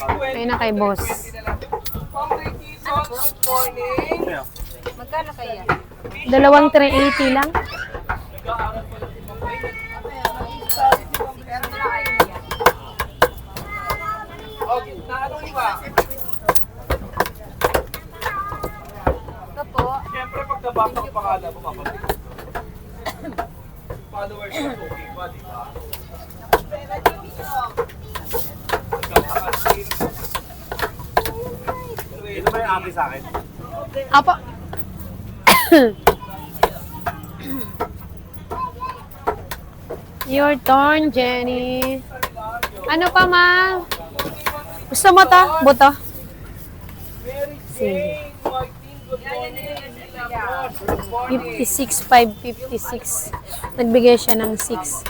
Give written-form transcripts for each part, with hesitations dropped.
Ayun na kay boss. Magkano kaya? 2,380 lang. Ito po. Siyempre, pag nabasa ko pangalan mo, mapapit. Followers na okay pa, di ba? Ito ba yung ate sa akin? Apo. Your turn, Jenny. Ano pa, ma? Gusto mo to? Buto? Sige. 56, 556. Nagbigay siya ng 6.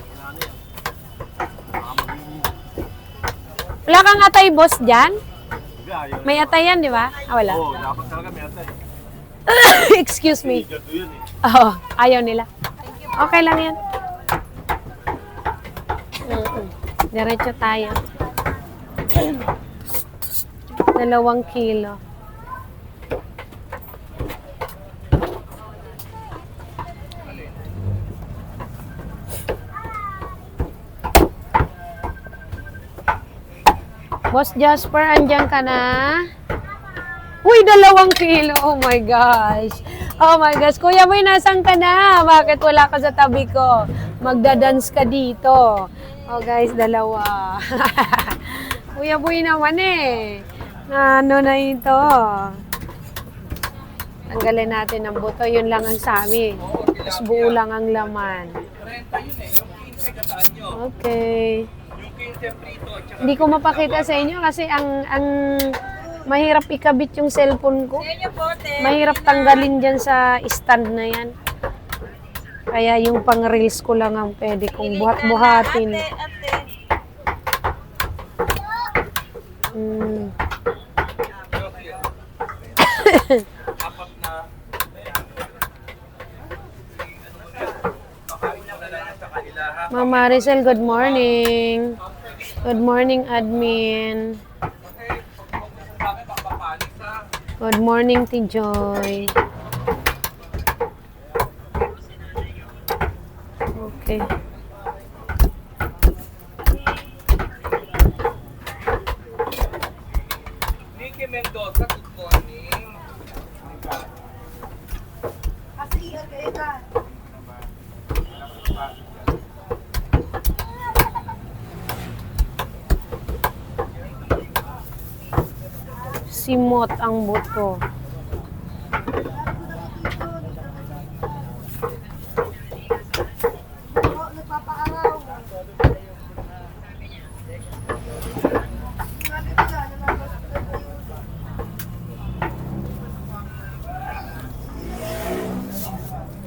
Wala kang atay, boss, dyan? May atay yan, di ba? Ah, wala. Oo, dapat talaga may ate. Excuse me. Gato yun eh. Oo, ayaw nila. Okay lang yan. Diretso tayo. 2 kilo. Boss Jasper, andyan ka na? Uy, 2 kilo. Oh my gosh. Oh my gosh. Kuya Boy, nasan ka na? Bakit wala ka sa tabi ko? Magdadance ka dito. Oh guys, 2. Kuya Boy naman eh. Ano na ito? Tanggalin natin ang buto. Yun lang ang sami. Tapos buo lang ang laman. 30 yun eh. Yung 15 kataan nyo. Okay. Yung 15 prito at saka... Hindi ko mapakita sa inyo kasi ang mahirap ikabit yung cellphone ko. Mahirap tanggalin dyan sa stand na yan. Kaya yung pang reels ko lang ang pwede kong buhat-buhatin. Apat na... Ma'am Maricel, good morning. Good morning, admin. Good morning, Tijoy. Okay. Nicky Mendoza, good morning. Simot ang buto.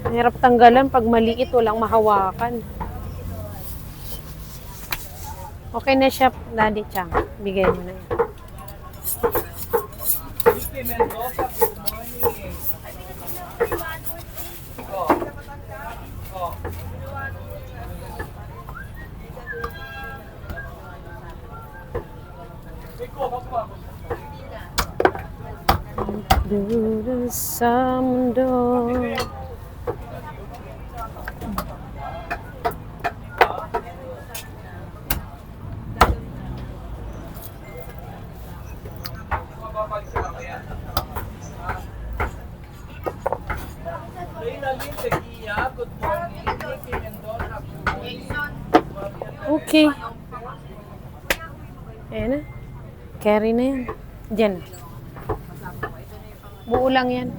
Hirap tanggalan pag maliit, walang mahawakan. Okay na siya, Daddy Chang. Bigay mo na yan. Nicky Mendoza, good morning. Dulu sa mundo. Good morning. Nicky Mendoza, good morning. Okay. Ayan na. Carry na yan. Diyan. Buo lang yan.